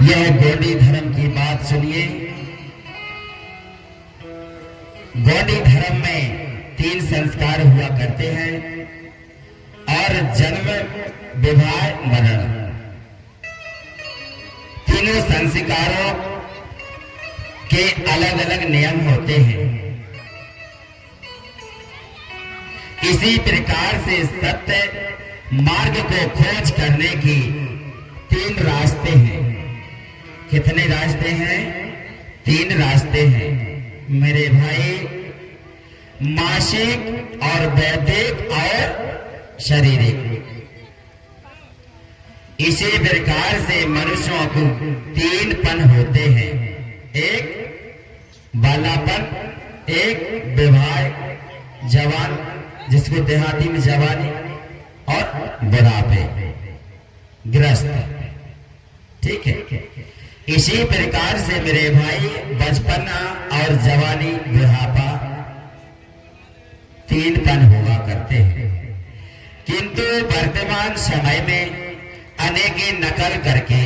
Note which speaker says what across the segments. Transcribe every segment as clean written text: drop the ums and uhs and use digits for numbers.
Speaker 1: यह गौड़ी धर्म की बात सुनिए। गौड़ी धर्म में 3 संस्कार हुआ करते हैं और जन्म, विवाह, मरण। तीनों संस्कारों के अलग अलग नियम होते हैं। इसी प्रकार से सत्य मार्ग को खोज करने की 3 रास्ते हैं। कितने रास्ते हैं? 3 रास्ते हैं मेरे भाई, मासिक और वैदिक और शारीरिक। इसी प्रकार से मनुष्यों को 3 पन होते हैं, एक बालापन, एक विवाह जवान जिसको देहाती में जवानी, और बुढ़ापे ग्रस्त। ठीक है। इसी प्रकार से मेरे भाई बचपन और जवानी, बुढ़ापा 3 पन हुआ करते हैं। किंतु वर्तमान समय में अनेक नकल करके,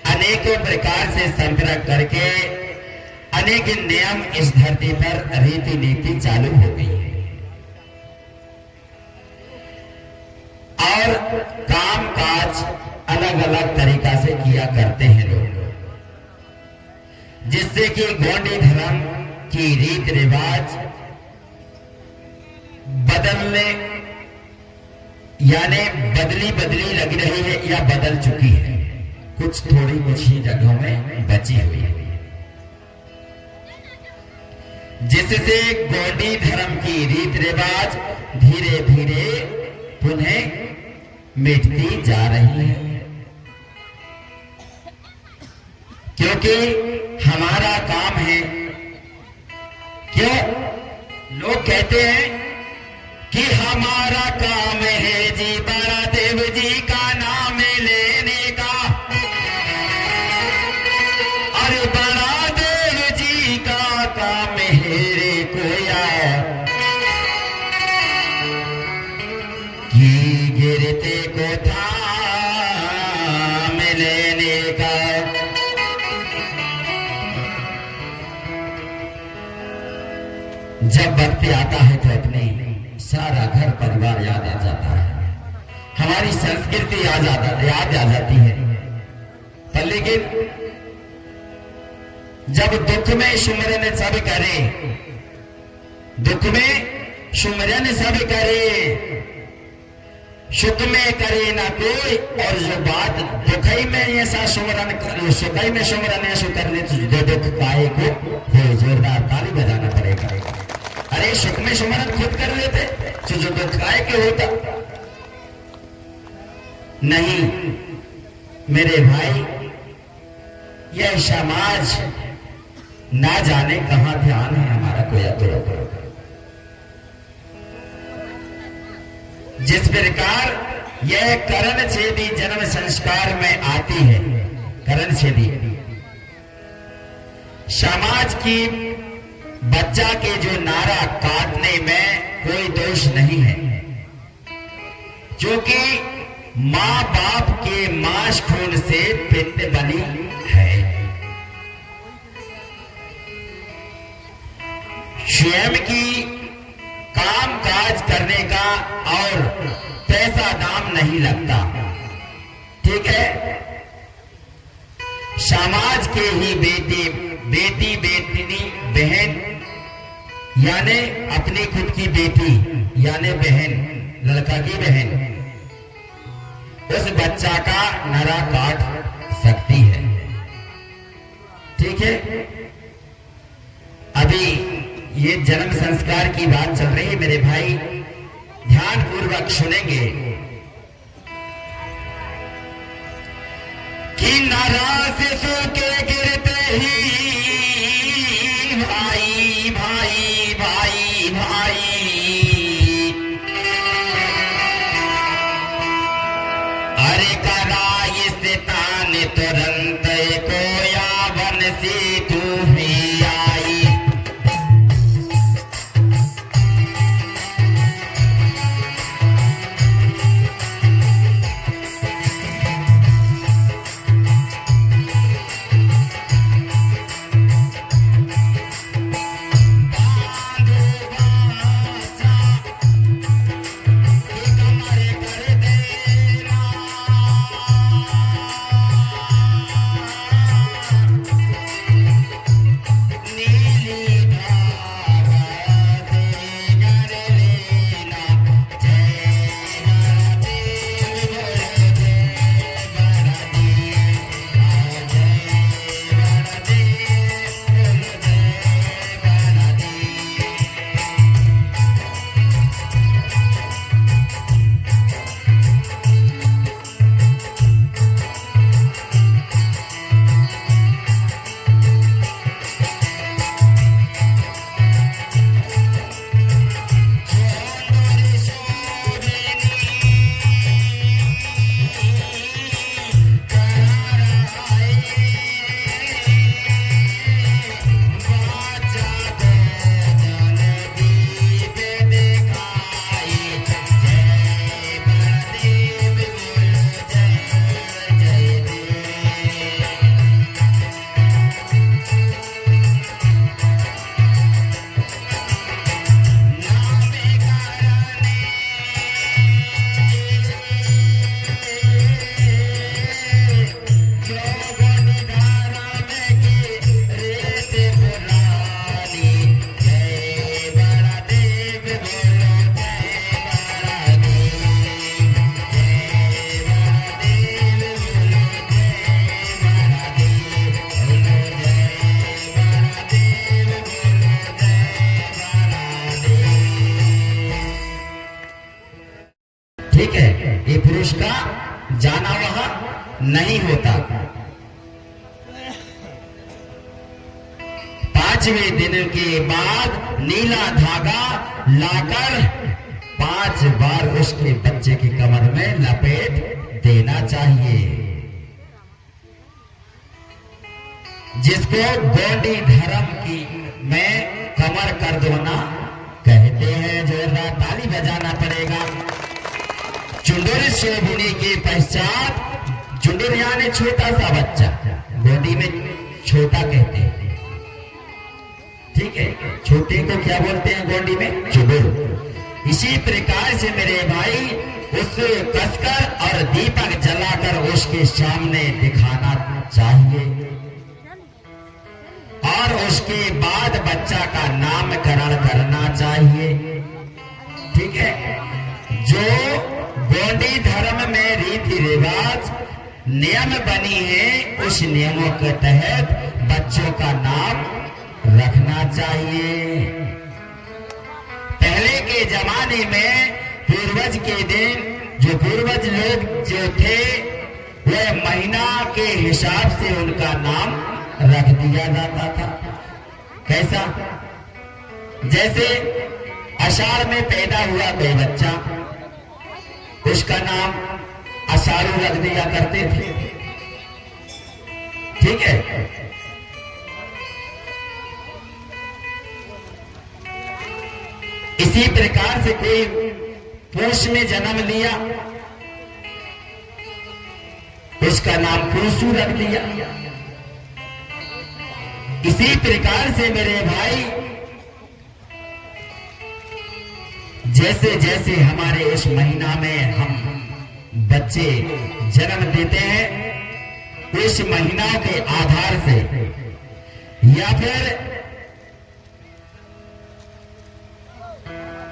Speaker 1: अनेकों प्रकार से संपर्क करके अनेक नियम इस धरती पर रीति नीति चालू हो गई है और काम काज अलग अलग तरीका से किया करते हैं लोग, जिससे कि गौड़ी धर्म की रीत रिवाज बदलने यानी बदली लग रही है या बदल चुकी है। कुछ थोड़ी कुछ ही जगहों में बची हुई है, जिससे गौड़ी धर्म की रीत रिवाज धीरे धीरे पुनः मिटती जा रही है। क्योंकि हमारा काम है, क्यों लोग कहते हैं कि हमारा काम है जी बड़ा देव जी का नाम लेने का। अरे बड़ा देव जी का काम है रे कोया कि गिरते को थाम लेने का। जब वक्त आता है तो अपने सारा घर परिवार याद आ जाता है, हमारी संस्कृति याद आ जाती है। पर लेकिन जब दुख में सुमरन सब करे, दुख में सुमरन सब करे, सुख में करे ना कोई। और जो बात दुखई में ऐसा सुमरन करे, सुखई में सुमरन ऐसा करने जो दुख पाए को जोरदार ताली बजाना पड़ेगा। अरे सुख में सुमरन खुद कर लेते तो जो दुख आए के होता नहीं। मेरे भाई यह समाज ना जाने कहां ध्यान है हमारा कोई अतुल। जिस प्रकार यह करण छेदी जन्म संस्कार में आती है, करण छेदी समाज की बच्चा के जो नारा काटने में कोई दोष नहीं है, क्योंकि मां बाप के मांस खून से पिंड बनी है। स्वयं की काम काज करने का और पैसा दाम नहीं लगता। ठीक है। समाज के ही बेटी बेटिनी बहन यानी अपनी खुद की बेटी यानी बहन, लड़का की बहन उस बच्चा का नरा काट सकती है। ठीक है। अभी ये जन्म संस्कार की बात चल रही है मेरे भाई, ध्यान पूर्वक सुनेंगे कि नारा से सो के गिरते ही भाई भाई भाई भाई, अरे कराई से तान तुरंत को यावन से तू ही आई। नहीं होता। 5वें दिन के बाद नीला धागा लाकर 5 बार उसके बच्चे की कमर में लपेट देना चाहिए, जिसको गोंडी धर्म की में कमर कर दोना कहते हैं। जोरदार ताली बजाना पड़ेगा। चुंडुर शोभुनी के पश्चात, चुंडुर यानी छोटा सा बच्चा, गोंडी में छोटा कहते हैं, ठीक है। छोटे को क्या बोलते हैं गोंडी में? चुंडुर। इसी प्रकार से मेरे भाई उस कसकर और दीपक जलाकर उसके सामने दिखाना चाहिए, और उसके बाद बच्चा का नामकरण करना चाहिए, ठीक है। जो गोंडी धर्म में रीति रिवाज नियम बनी है, उस नियमों के तहत बच्चों का नाम रखना चाहिए। पहले के जमाने में पूर्वज के दिन जो पूर्वज लोग जो थे, वह महीना के हिसाब से उनका नाम रख दिया जाता था। कैसा? जैसे आषाढ़ में पैदा हुआ कोई बच्चा, उसका नाम आषाढ़ू रख दिया करते थे, ठीक है। इसी प्रकार से कोई पूष में जन्म लिया, उसका नाम पूषू रख दिया। इसी प्रकार से मेरे भाई जैसे जैसे हमारे इस महीना में हम बच्चे जन्म देते हैं, उस महीना के आधार से या फिर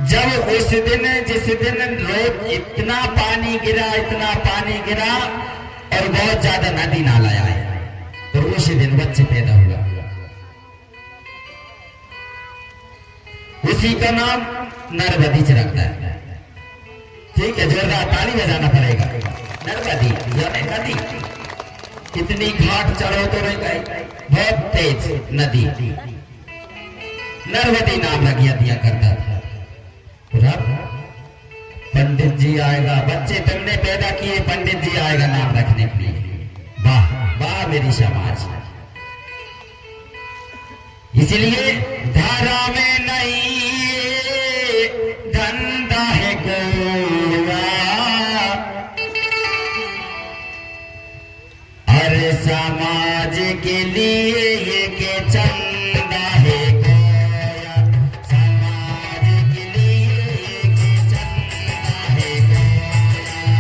Speaker 1: जब उस दिन जिस दिन रोज इतना पानी गिरा और बहुत ज्यादा नदी नाला आए, तो उसी दिन बच्चे पैदा हुआ, उसी का नाम नर्मदी रखता है, ठीक है। जोरदार ताली बजाना पड़ेगा। नर्मदी यानी नदी, कितनी घाट चढ़ो तो रह गई, बहुत तेज नदी, नर्मदी नाम रख दिया करता था। पंडित जी आएगा, बच्चे तुमने पैदा किए, पंडित जी आएगा नाम रखने के लिए। वाह वाह मेरी समाज। इसलिए धारा में नहीं धंधा है गोवा, हर समाज के लिए ये के चंदा है गोया, समाज के लिए ये के चंदा है गोया,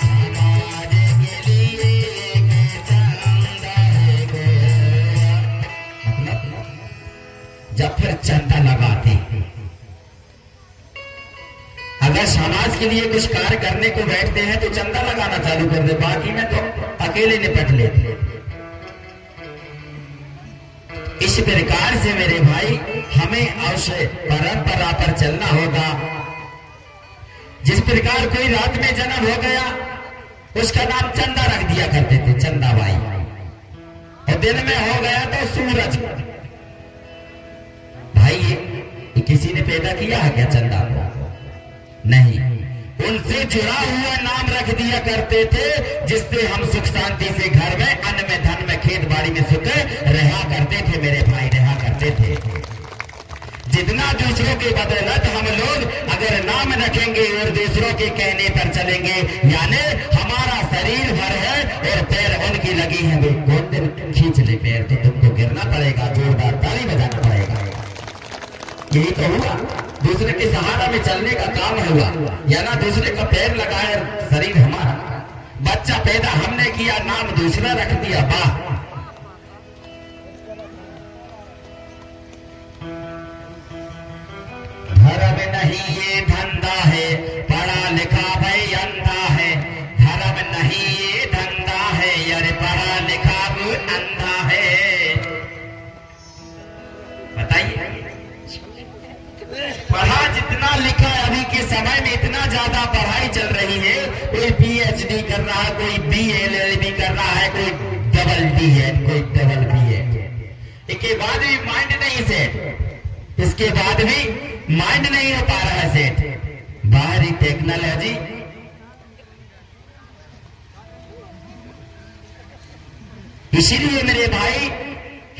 Speaker 1: समाज के लिए ये के चंदा है गोया। जब फिर चंदा लगाते, अगर समाज के लिए कुछ कार्य करने को बैठते हैं तो चंदा लगाना चालू कर दे, बाकी में तो अकेले निपट लेते। इस प्रकार से मेरे भाई हमें अवश्य परंपरा पर चलना होगा। जिस प्रकार कोई रात में जन्म हो गया, उसका नाम चंदा रख दिया करते थे, चंदाबाई, और दिन में हो गया तो सूरज। भाई ये किसी ने पैदा किया है क्या चंदा को? नहीं, उनसे जुड़ा हुआ नाम रख दिया करते थे, जिससे हम सुख शांति से घर में, अन्न में, धन में, खेत बाड़ी में सुख रहा करते थे मेरे भाई, रहा करते थे। जितना दूसरों के बदौलत हम लोग अगर नाम रखेंगे और दूसरों के कहने पर चलेंगे, यानी हमारा शरीर भर है और पैर उनकी लगी है, वो कौन दिन खींच ले पैर, तो तुमको गिरना पड़ेगा, जोरदार ताली बजाना पड़ेगा। यही तो हुआ, दूसरे के सहारा में चलने का काम हुआ, या ना दूसरे का पैर लगाए शरीर हमारा। बच्चा पैदा हमने किया, नाम दूसरा रख दिया, वाह। धर्म नहीं ये धंधा है, पढ़ा लिखा भाई अंधा है, धर्म नहीं ये धंधा है, यार पढ़ा लिखा वो अंधा है। बताइए, पढ़ा जितना लिखा अभी ज्यादा पढ़ाई चल रही है, कोई पीएचडी कर रहा है, कोई बीएलएलबी कर रहा है, कोई डबल डीएड, कोई डबल बीएड। इसके बाद भी माइंड नहीं सेट, इसके बाद भी माइंड नहीं हो पा रहा है सेट। बाहरी टेक्नोलॉजी इसीलिए मेरे भाई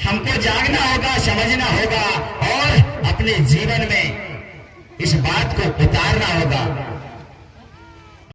Speaker 1: हमको जागना होगा, समझना होगा और अपने जीवन में इस बात को उतारना होगा।